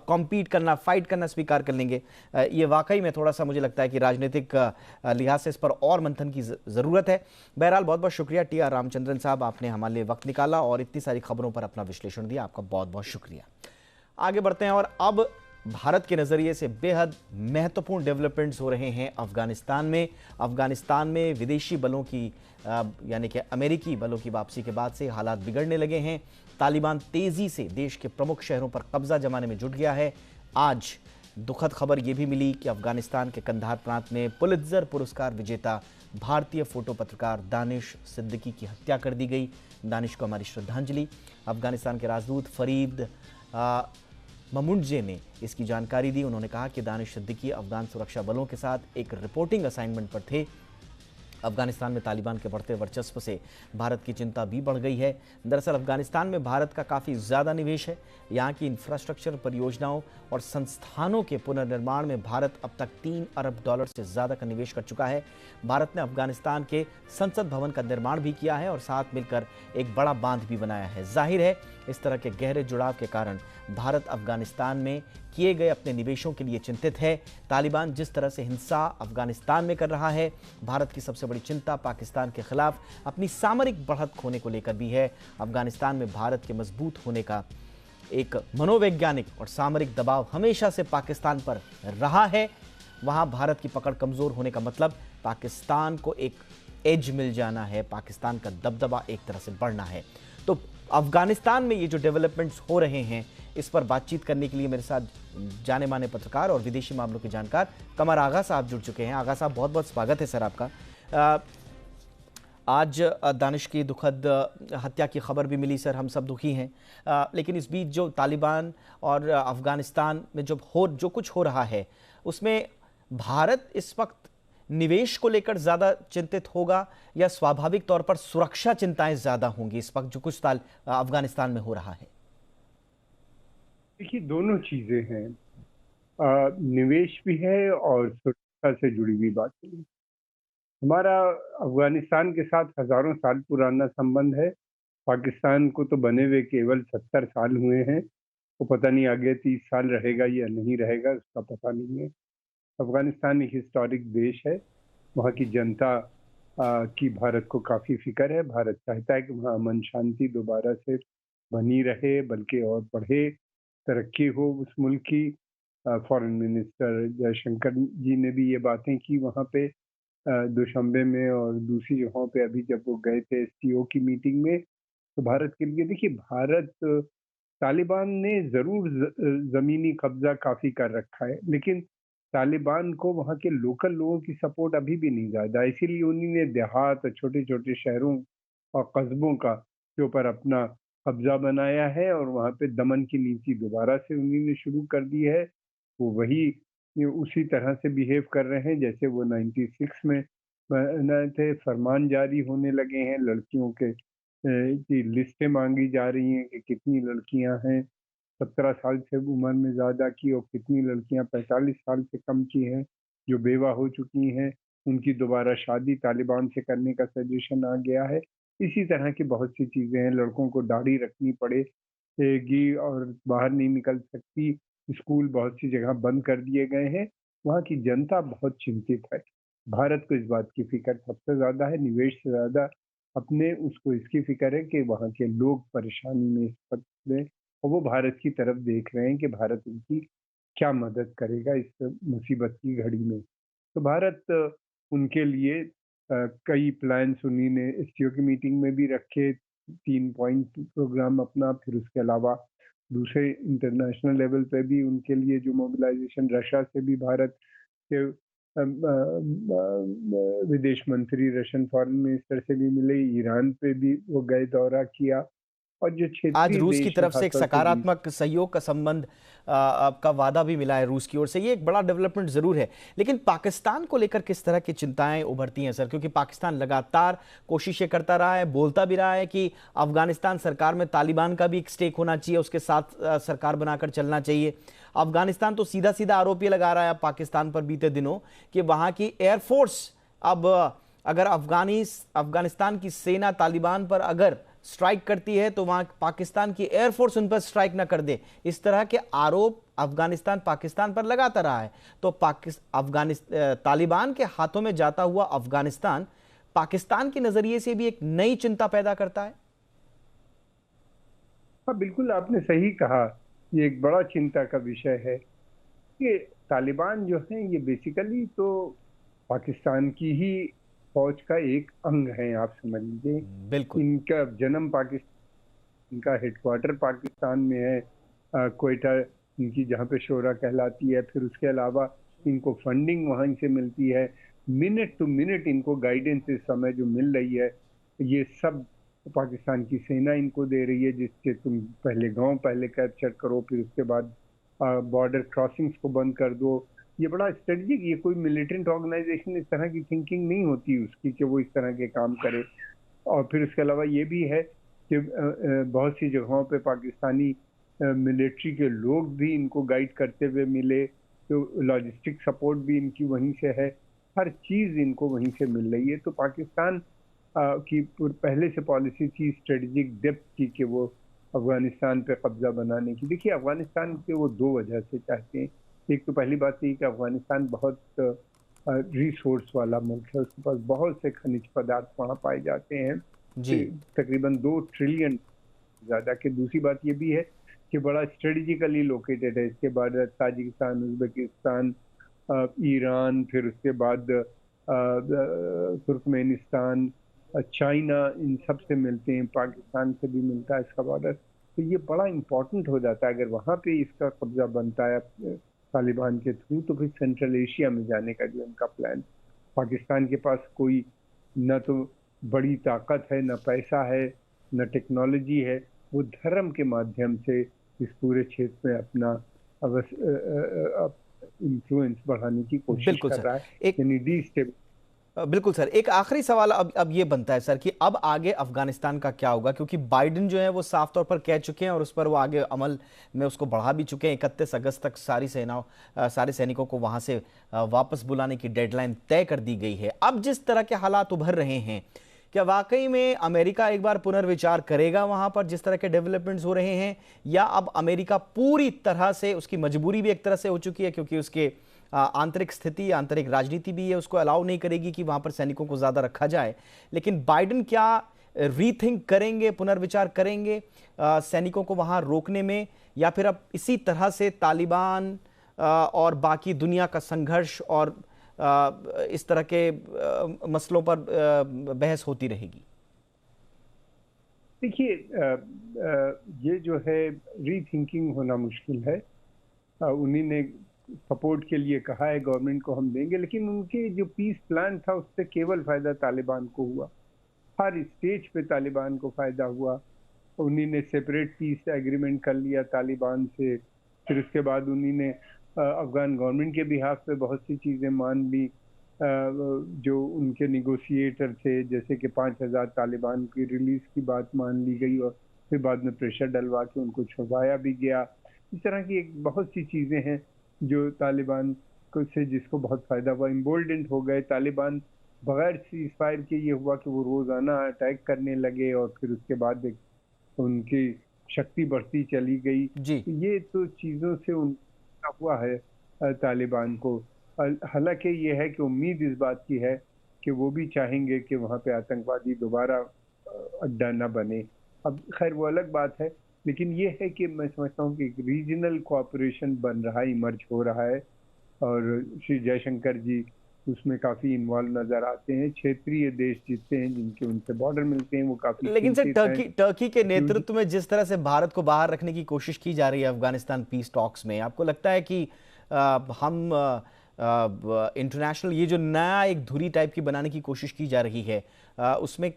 कॉम्पीट करना, फाइट करना स्वीकार कर लेंगे। ये वाकई में थोड़ा सा मुझे लगता है कि राजनीतिक लिहाज से इस पर और मंथन की ज़रूरत है। बहरहाल बहुत बहुत शुक्रिया टी.आर. रामचंद्रन साहब, आपने हमारे लिए वक्त निकाला और इतनी सारी खबरों पर अपना विश्लेषण दिया। आपका बहुत बहुत शुक्रिया। आगे बढ़ते हैं और अब भारत के नज़रिए से बेहद महत्वपूर्ण डेवलपमेंट्स हो रहे हैं अफगानिस्तान में। अफगानिस्तान में विदेशी बलों की यानी कि अमेरिकी बलों की वापसी के बाद से हालात बिगड़ने लगे हैं। तालिबान तेज़ी से देश के प्रमुख शहरों पर कब्जा जमाने में जुट गया है। आज दुखद खबर यह भी मिली कि अफगानिस्तान के कंधार प्रांत में पुलित्ज़र पुरस्कार विजेता भारतीय फोटो पत्रकार दानिश सिद्दीकी की हत्या कर दी गई। दानिश को हमारी श्रद्धांजलि। अफगानिस्तान के राजदूत फरीद ममुंडजे ने इसकी जानकारी दी। उन्होंने कहा कि दानिश सिद्दीकी अफगान सुरक्षा बलों के साथ एक रिपोर्टिंग असाइनमेंट पर थे। अफगानिस्तान में तालिबान के बढ़ते वर्चस्व से भारत की चिंता भी बढ़ गई है। दरअसल अफगानिस्तान में भारत का काफ़ी ज़्यादा निवेश है। यहाँ की इंफ्रास्ट्रक्चर परियोजनाओं और संस्थानों के पुनर्निर्माण में भारत अब तक $3 अरब से ज़्यादा का निवेश कर चुका है। भारत ने अफगानिस्तान के संसद भवन का निर्माण भी किया है और साथ मिलकर एक बड़ा बांध भी बनाया है। जाहिर है इस तरह के गहरे जुड़ाव के कारण भारत अफगानिस्तान में किए गए अपने निवेशों के लिए चिंतित है। तालिबान जिस तरह से हिंसा अफगानिस्तान में कर रहा है, भारत की सबसे बड़ी चिंता पाकिस्तान के खिलाफ अपनी सामरिक बढ़त खोने को लेकर भी है। अफगानिस्तान में भारत के मजबूत होने का एक मनोवैज्ञानिक और सामरिक दबाव हमेशा से पाकिस्तान पर रहा है। वहां भारत की पकड़ कमजोर होने का मतलब पाकिस्तान को एक एज मिल जाना है, पाकिस्तान का दबदबा एक तरह से बढ़ना है। तो अफगानिस्तान में ये जो डेवलपमेंट्स हो रहे हैं, इस पर बातचीत करने के लिए मेरे साथ जाने माने पत्रकार और विदेशी मामलों के जानकार कमर आगा साहब जुड़ चुके हैं। आगा साहब, बहुत बहुत स्वागत है सर आपका। आज दानिश की दुखद हत्या की खबर भी मिली सर, हम सब दुखी हैं। लेकिन इस बीच जो तालिबान और अफगानिस्तान में जो कुछ हो रहा है, उसमें भारत इस वक्त निवेश को लेकर ज्यादा चिंतित होगा या स्वाभाविक तौर पर सुरक्षा चिंताएं ज्यादा होंगी इस वक्त जो कुछ अफगानिस्तान में हो रहा है? देखिए, दोनों चीजें हैं। निवेश भी है और सुरक्षा से जुड़ी हुई बातें भी। हमारा अफगानिस्तान के साथ हजारों साल पुराना संबंध है। पाकिस्तान को तो बने हुए केवल 70 साल हुए हैं। वो पता नहीं आगे 30 साल रहेगा या नहीं रहेगा, उसका पता नहीं है। अफगानिस्तान एक हिस्टोरिक देश है। वहाँ की जनता की भारत को काफ़ी फिक्र है। भारत चाहता है कि वहाँ अमन शांति दोबारा से बनी रहे, बल्कि और बढ़े, तरक्की हो उस मुल्क की। फॉरेन मिनिस्टर जयशंकर जी ने भी ये बातें की वहाँ पे दुशंबे में और दूसरी जगहों पे अभी जब वो गए थे एससीओ की मीटिंग में। तो भारत के लिए देखिए, भारत तालिबान ने ज़रूर ज़मीनी कब्जा काफ़ी कर रखा है, लेकिन तालिबान को वहाँ के लोकल लोगों की सपोर्ट अभी भी नहीं ज़्यादा, इसीलिए उन्होंने देहात, छोटे छोटे शहरों और कस्बों का के ऊपर अपना कब्जा बनाया है और वहाँ पे दमन की नीति दोबारा से उन्होंने शुरू कर दी है। वो वही उसी तरह से बिहेव कर रहे हैं जैसे वो 96 में बनाए थे। फरमान जारी होने लगे हैं, लड़कियों के की लिस्टें मांगी जा रही हैं कि कितनी लड़कियां हैं 17 साल से उम्र में ज़्यादा की और कितनी लड़कियां 45 साल से कम की हैं जो बेवा हो चुकी हैं। उनकी दोबारा शादी तालिबान से करने का सजेशन आ गया है। इसी तरह की बहुत सी चीज़ें हैं। लड़कों को दाढ़ी रखनी पड़ेगी और बाहर नहीं निकल सकती। स्कूल बहुत सी जगह बंद कर दिए गए हैं। वहाँ की जनता बहुत चिंतित है। भारत को इस बात की फिक्र सबसे ज़्यादा है, निवेश से ज़्यादा अपने उसको इसकी फिक्र है कि वहाँ के लोग परेशानी में इस वक्त में, और वो भारत की तरफ देख रहे हैं कि भारत उनकी क्या मदद करेगा इस मुसीबत की घड़ी में। तो भारत उनके लिए कई प्लान्स उन्होंने एससीओ की मीटिंग में भी रखे, 3 पॉइंट प्रोग्राम अपना, फिर उसके अलावा दूसरे इंटरनेशनल लेवल पे भी उनके लिए जो मोबिलाइजेशन, रशिया से भी भारत के विदेश मंत्री रशियन फॉरेन मिनिस्टर से भी मिले, ईरान पे भी वो गए, दौरा किया। और जो आज रूस की देश तरफ से एक सकारात्मक सहयोग का संबंध का वादा भी मिला है रूस की ओर से। ये एक बड़ा डेवलपमेंट जरूर है, लेकिन पाकिस्तान को लेकर किस तरह की चिंताएं उभरती हैं सर? क्योंकि पाकिस्तान लगातार कोशिशें करता रहा है, बोलता भी रहा है कि अफगानिस्तान सरकार में तालिबान का भी एक स्टेक होना चाहिए, उसके साथ सरकार बनाकर चलना चाहिए। अफगानिस्तान तो सीधा सीधा आरोप ये लगा रहा है पाकिस्तान पर बीते दिनों कि वहां की एयरफोर्स, अब अगर अफगानिस्तान की सेना तालिबान पर अगर स्ट्राइक करती है तो वहां पाकिस्तान की एयरफोर्स उन पर स्ट्राइक ना कर दे। इस तरह के आरोप अफगानिस्तान पाकिस्तान पर लगाता रहा है। तो तालिबान के हाथों में जाता हुआ अफगानिस्तान पाकिस्तान के नजरिए से भी एक नई चिंता पैदा करता है। हाँ, बिल्कुल आपने सही कहा। ये एक बड़ा चिंता का विषय है कि तालिबान जो है ये बेसिकली तो पाकिस्तान की ही फौज का एक अंग है, आप समझ लीजिए। बिल्कुल। इनका जन्म पाकिस्तान, इनका हेडक्वार्टर पाकिस्तान में है, क्वेटा इनकी जहाँ पे शोरा कहलाती है। फिर उसके अलावा इनको फंडिंग वहाँ से मिलती है। मिनट टू मिनट इनको गाइडेंस इस समय जो मिल रही है, ये सब पाकिस्तान की सेना इनको दे रही है, जिससे तुम पहले गांव पहले कैप्चर करो, फिर उसके बाद बॉर्डर क्रॉसिंग्स को बंद कर दो। ये बड़ा स्ट्रेटजिक, ये कोई मिलिटेंट ऑर्गेनाइजेशन इस तरह की थिंकिंग नहीं होती उसकी कि वो इस तरह के काम करे। और फिर उसके अलावा ये भी है कि बहुत सी जगहों पे पाकिस्तानी मिलिट्री के लोग भी इनको गाइड करते हुए मिले, तो लॉजिस्टिक सपोर्ट भी इनकी वहीं से है, हर चीज़ इनको वहीं से मिल रही है। तो पाकिस्तान की पहले से पॉलिसी थी स्ट्रेटजिक डेप्थ की कि वो अफगानिस्तान पे कब्जा बनाने की। देखिए, अफगानिस्तान के वो दो वजह से चाहते हैं। एक तो पहली बात ये कि अफगानिस्तान बहुत रिसोर्स वाला मुल्क है, उसके पास बहुत से खनिज पदार्थ वहाँ पाए जाते हैं जी, तकरीबन 2 ट्रिलियन ज़्यादा के। दूसरी बात ये भी है कि बड़ा स्ट्रेटेजिकली लोकेटेड है। इसके बाद ताजिकिस्तान, उज्बेकिस्तान, ईरान, फिर उसके बाद तुर्कमेनिस्तान, चाइना, इन सब से मिलते हैं, पाकिस्तान से भी मिलता है इसका बॉर्डर। तो ये बड़ा इम्पोर्टेंट हो जाता है अगर वहाँ पे इसका कब्जा बनता है तालिबान के थ्रू, तो फिर सेंट्रल एशिया में जाने का जो उनका प्लान। पाकिस्तान के पास कोई न तो बड़ी ताकत है, न पैसा है, न टेक्नोलॉजी है। वो धर्म के माध्यम से इस पूरे क्षेत्र में अपना इन्फ्लुएंस बढ़ाने की कोशिश कर रहा है, यानी डिस्टेबल। बिल्कुल सर, एक आखिरी सवाल अब ये बनता है सर कि अब आगे अफगानिस्तान का क्या होगा, क्योंकि बाइडेन जो है वो साफ तौर पर कह चुके हैं और उस पर वो आगे अमल में उसको बढ़ा भी चुके हैं। 31 अगस्त तक सारे सैनिकों को वहां से वापस बुलाने की डेडलाइन तय कर दी गई है। अब जिस तरह के हालात उभर रहे हैं, क्या वाकई में अमेरिका एक बार पुनर्विचार करेगा वहां पर जिस तरह के डेवलपमेंट्स हो रहे हैं, या अब अमेरिका पूरी तरह से, उसकी मजबूरी भी एक तरह से हो चुकी है क्योंकि उसके आंतरिक स्थिति, आंतरिक राजनीति भी है, उसको अलाउ नहीं करेगी कि वहां पर सैनिकों को ज्यादा रखा जाए। लेकिन बाइडेन क्या रीथिंक करेंगे, पुनर्विचार करेंगे सैनिकों को वहां रोकने में, या फिर अब इसी तरह से तालिबान और बाकी दुनिया का संघर्ष और इस तरह के मसलों पर बहस होती रहेगी? देखिए, ये जो है रीथिंकिंग होना मुश्किल है। उन्हीं ने सपोर्ट के लिए कहा है गवर्नमेंट को हम देंगे, लेकिन उनके जो पीस प्लान था उससे केवल फायदा तालिबान को हुआ। हर स्टेज पे तालिबान को फायदा हुआ। उन्हीं ने सेपरेट पीस एग्रीमेंट कर लिया तालिबान से, फिर उसके बाद उन्हीं ने अफगान गवर्नमेंट के बिहाफ पे बहुत सी चीज़ें मान ली जो उनके निगोशिएटर थे, जैसे कि 5,000 तालिबान की रिलीज की बात मान ली गई और फिर बाद में प्रेशर डलवा के उनको छुड़वाया भी गया। इस तरह की एक बहुत सी चीज़ें हैं जो तालिबान को से जिसको बहुत फ़ायदा हुआ। इम्बोल्डेंट हो गए तालिबान, बगैर सीज फायर के ये हुआ कि वो रोज़ाना अटैक करने लगे और फिर उसके बाद उनकी शक्ति बढ़ती चली गई। ये तो चीज़ों से उनका हुआ है तालिबान को। हालांकि ये है कि उम्मीद इस बात की है कि वो भी चाहेंगे कि वहाँ पे आतंकवादी दोबारा अड्डा न बने। अब खैर वो अलग बात है, लेकिन ये है कि मैं समझता हूँ कि एक रीजनल कोऑपरेशन बन रहा है, इमर्ज हो रहा है, और श्री जयशंकर जी उसमें काफी इन्वॉल्व नजर आते हैं। क्षेत्रीय देश जितने हैं जिनके उनसे बॉर्डर मिलते हैं वो काफी। लेकिन सर, टर्की के नेतृत्व में जिस तरह से भारत को बाहर रखने की कोशिश की जा रही है अफगानिस्तान पीस टॉक्स में, आपको लगता है कि हम इंटरनेशनल ये जो नया एक धुरी टाइप की बनाने की कोशिश की जा रही है उसमें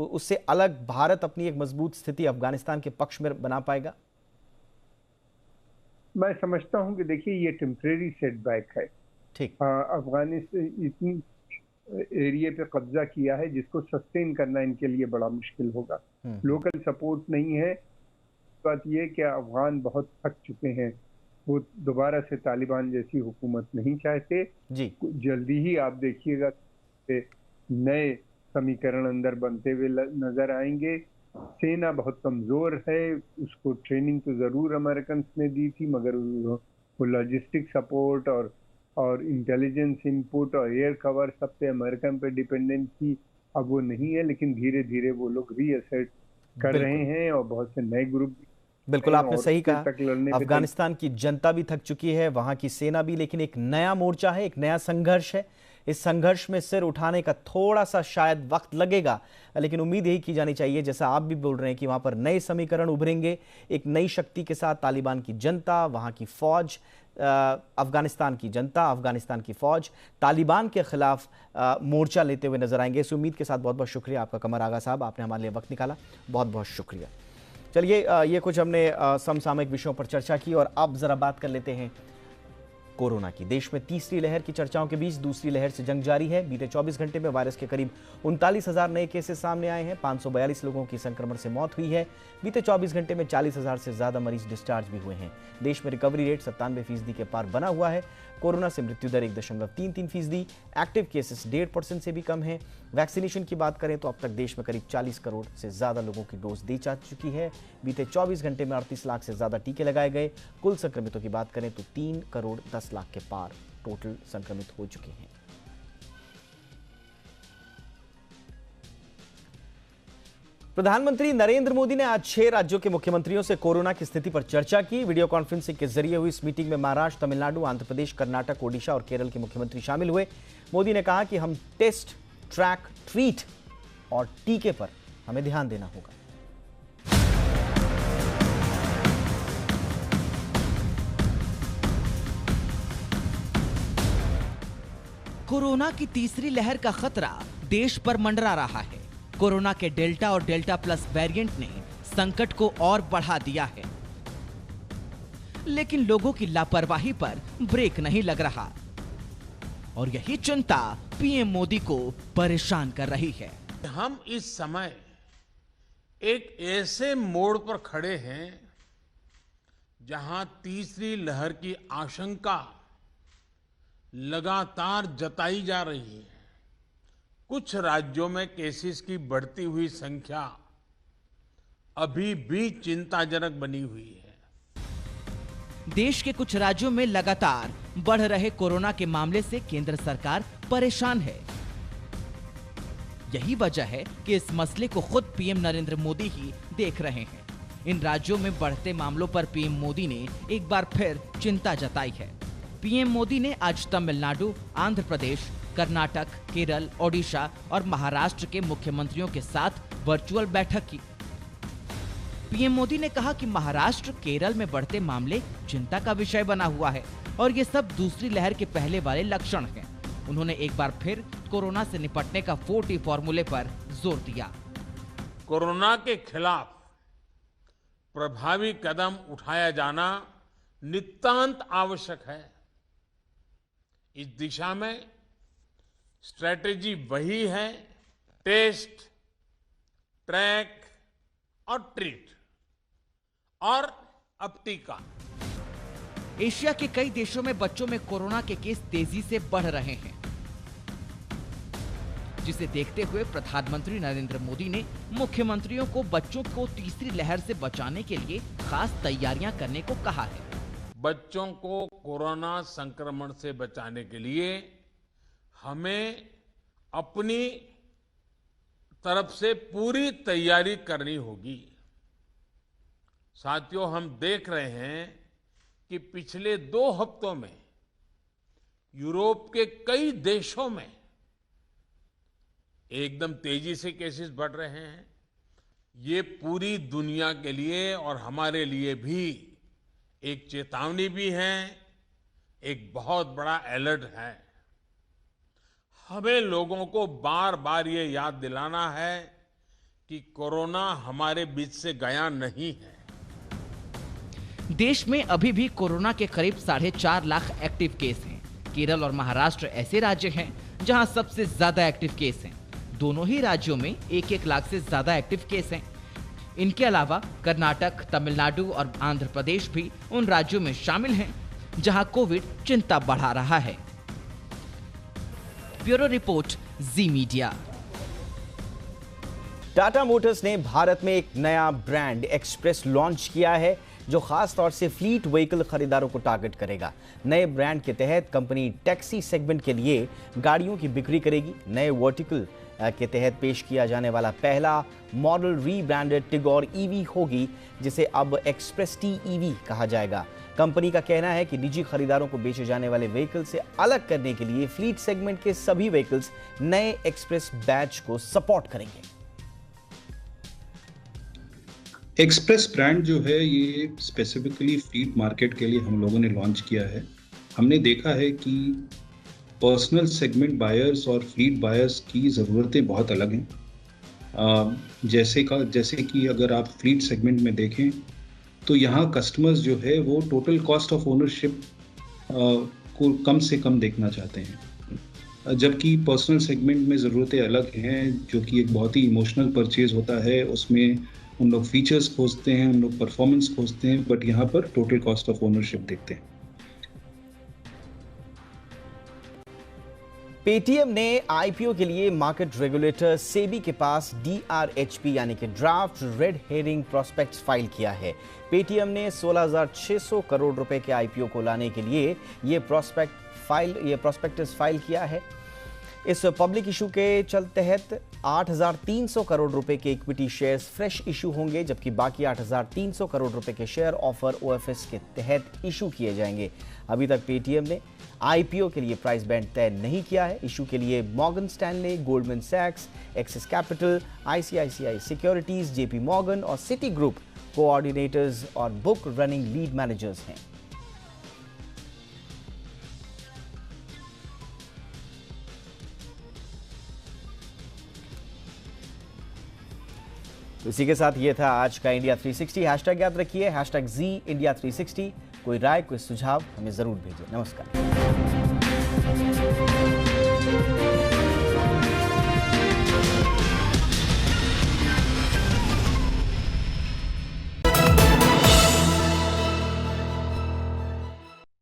उससे अलग भारत अपनी एक मजबूत स्थिति अफगानिस्तान के पक्ष में बना पाएगा? मैं समझता हूं कि देखिए ये टेम्परेरी सेटबैक है। ठीक, अफगानिस्तान इतनी एरिया पे कब्जा किया है जिसको सस्टेन करना इनके लिए बड़ा मुश्किल होगा। लोकल सपोर्ट नहीं है। बात ये कि अफगान बहुत थक चुके हैं, वो दोबारा से तालिबान जैसी हुकूमत नहीं चाहते जी। जल्दी ही आप देखिएगा नए समीकरण अंदर बनते हुए नजर आएंगे। सेना बहुत कमजोर है, उसको ट्रेनिंग तो जरूर अमेरिकन ने दी थी, मगर वो लॉजिस्टिक सपोर्ट और इंटेलिजेंस इनपुट और एयर कवर सब पे अमेरिकन पे डिपेंडेंट थी। अब वो नहीं है, लेकिन धीरे धीरे वो लोग रीअसेट कर रहे हैं और बहुत से नए ग्रुप। बिल्कुल आपने सही कहा, अफगानिस्तान की जनता भी थक चुकी है, वहां की सेना भी, लेकिन एक नया मोर्चा है, एक नया संघर्ष है। इस संघर्ष में सिर उठाने का थोड़ा सा शायद वक्त लगेगा, लेकिन उम्मीद यही की जानी चाहिए, जैसा आप भी बोल रहे हैं, कि वहां पर नए समीकरण उभरेंगे। एक नई शक्ति के साथ तालिबान की जनता, वहां की फौज, अफगानिस्तान की जनता, अफगानिस्तान की फौज तालिबान के खिलाफ मोर्चा लेते हुए नजर आएंगे। इस उम्मीद के साथ बहुत बहुत शुक्रिया आपका कमर आगा साहब, आपने हमारे लिए वक्त निकाला, बहुत बहुत शुक्रिया। चलिए, ये कुछ हमने समसामयिक विषयों पर चर्चा की और अब जरा बात कर लेते हैं कोरोना की। देश में तीसरी लहर की चर्चाओं के बीच दूसरी लहर से जंग जारी है। बीते 24 घंटे में वायरस के करीब 39,000 नए केसेस सामने आए हैं। 542 लोगों की संक्रमण से मौत हुई है। बीते 24 घंटे में 40,000 से ज्यादा मरीज डिस्चार्ज भी हुए हैं। देश में रिकवरी रेट 97% के पार बना हुआ है। कोरोना से मृत्यु दर 1.33%, एक्टिव केसेस 1.5% से भी कम है। वैक्सीनेशन की बात करें तो अब तक देश में करीब 40 करोड़ से ज्यादा लोगों की डोज दी जा चुकी है। बीते 24 घंटे में 38 लाख से ज्यादा टीके लगाए गए। कुल संक्रमितों की बात करें तो 3 करोड़ 10 लाख के पार टोटल संक्रमित हो चुके हैं। प्रधानमंत्री नरेंद्र मोदी ने आज 6 राज्यों के मुख्यमंत्रियों से कोरोना की स्थिति पर चर्चा की। वीडियो कॉन्फ्रेंसिंग के जरिए हुई इस मीटिंग में महाराष्ट्र, तमिलनाडु, आंध्र प्रदेश, कर्नाटक, ओडिशा और केरल के मुख्यमंत्री शामिल हुए। मोदी ने कहा कि हम टेस्ट, ट्रैक, ट्रीट और टीके पर हमें ध्यान देना होगा। कोरोना की तीसरी लहर का खतरा देश पर मंडरा रहा है। कोरोना के डेल्टा और डेल्टा प्लस वेरिएंट ने संकट को और बढ़ा दिया है, लेकिन लोगों की लापरवाही पर ब्रेक नहीं लग रहा और यही चिंता पीएम मोदी को परेशान कर रही है। हम इस समय एक ऐसे मोड़ पर खड़े हैं जहां तीसरी लहर की आशंका लगातार जताई जा रही है। कुछ राज्यों में केसेस की बढ़ती हुई संख्या अभी भी चिंताजनक बनी हुई है। देश के कुछ राज्यों में लगातार बढ़ रहे कोरोना के मामले से केंद्र सरकार परेशान है। यही वजह है कि इस मसले को खुद पीएम नरेंद्र मोदी ही देख रहे हैं। इन राज्यों में बढ़ते मामलों पर पीएम मोदी ने एक बार फिर चिंता जताई है। पीएम मोदी ने आज तमिलनाडु, आंध्र प्रदेश, कर्नाटक, केरल, ओडिशा और महाराष्ट्र के मुख्यमंत्रियों के साथ वर्चुअल बैठक की। पीएम मोदी ने कहा कि महाराष्ट्र, केरल में बढ़ते मामले चिंता का विषय बना हुआ है और ये सब दूसरी लहर के पहले वाले लक्षण हैं। उन्होंने एक बार फिर कोरोना से निपटने का 4T फॉर्मूले पर जोर दिया। कोरोना के खिलाफ प्रभावी कदम उठाया जाना नितांत आवश्यक है। इस दिशा में स्ट्रैटेजी वही है, टेस्ट, ट्रैक और ट्रीट और अब टीका। एशिया के कई देशों में बच्चों में कोरोना के केस तेजी से बढ़ रहे हैं, जिसे देखते हुए प्रधानमंत्री नरेंद्र मोदी ने मुख्यमंत्रियों को बच्चों को तीसरी लहर से बचाने के लिए खास तैयारियां करने को कहा है। बच्चों को कोरोना संक्रमण से बचाने के लिए हमें अपनी तरफ से पूरी तैयारी करनी होगी। साथियों, हम देख रहे हैं कि पिछले 2 हफ्तों में यूरोप के कई देशों में एकदम तेजी से केसेस बढ़ रहे हैं। ये पूरी दुनिया के लिए और हमारे लिए भी एक चेतावनी भी है, एक बहुत बड़ा अलर्ट है। हमें लोगों को बार बार ये याद दिलाना है कि कोरोना हमारे बीच से गया नहीं है। देश में अभी भी कोरोना के करीब 4.5 लाख एक्टिव केस हैं। केरल और महाराष्ट्र ऐसे राज्य हैं जहां सबसे ज्यादा एक्टिव केस हैं। दोनों ही राज्यों में 1-1 लाख से ज्यादा एक्टिव केस हैं। इनके अलावा कर्नाटक, तमिलनाडु और आंध्र प्रदेश भी उन राज्यों में शामिल हैं जहां कोविड चिंता बढ़ा रहा है। ब्यूरो रिपोर्ट, जी मीडिया। टाटा मोटर्स ने भारत में एक नया ब्रांड एक्सप्रेस लॉन्च किया है, जो खास तौर से फ्लीट व्हीकल खरीदारों को टारगेट करेगा। नए ब्रांड के तहत कंपनी टैक्सी सेगमेंट के लिए गाड़ियों की बिक्री करेगी। नए वर्टिकल के तहत पेश किया जाने वाला पहला मॉडल रीब्रांडेड टिगोर ईवी होगी, जिसे अब एक्सप्रेस टी ईवी कहा जाएगा। कंपनी का कहना है कि निजी खरीदारों को बेचे जाने वाले व्हीकल से अलग करने के लिए फ्लीट सेगमेंट के सभी व्हीकल्स नए एक्सप्रेस बैच को सपोर्ट करेंगे। एक्सप्रेस ब्रांड जो है ये स्पेसिफिकली फ्लीट मार्केट के लिए हम लोगों ने लॉन्च किया है। हमने देखा है कि पर्सनल सेगमेंट बायर्स और फ्लीट बायर्स की ज़रूरतें बहुत अलग हैं। जैसे कि अगर आप फ्लीट सेगमेंट में देखें तो यहाँ कस्टमर्स जो है वो टोटल कॉस्ट ऑफ ओनरशिप को कम से कम देखना चाहते हैं, जबकि पर्सनल सेगमेंट में ज़रूरतें अलग हैं, जो कि एक बहुत ही इमोशनल परचेज होता है। उसमें उन लोग फीचर्स खोजते हैं, उन लोग परफॉर्मेंस खोजते हैं, बट यहाँ पर टोटल कॉस्ट ऑफ ओनरशिप देखते हैं। पेटीएम ने आईपीओ के लिए मार्केट रेगुलेटर सेबी के पास DRHP यानी कि draft red herring prospects file किया है। पेटीएम ने 16,600 करोड़ रुपए के आईपीओ को लाने के लिए ये प्रोस्पेक्टस फाइल किया है। इस पब्लिक इशू के तहत 8,300 करोड़ रुपए के इक्विटी शेयर्स फ्रेश इशू होंगे, जबकि बाकी 8,300 करोड़ रुपए के शेयर ऑफर ओएफएस के तहत इशू किए जाएंगे। अभी तक पेटीएम ने आईपीओ के लिए प्राइस बैंड तय नहीं किया है। इशू के लिए मॉर्गन स्टैनले, गोल्डमैन सैक्स, Axis Capital, ICICI Securities, JP Morgan और सिटी ग्रुप कोऑर्डिनेटर्स और बुक रनिंग लीड मैनेजर्स हैं। तो इसी के साथ ये था आज का इंडिया 360। हैशटैग याद रखिए, #ZIndia360। कोई राय, कोई सुझाव हमें जरूर भेजिए। नमस्कार।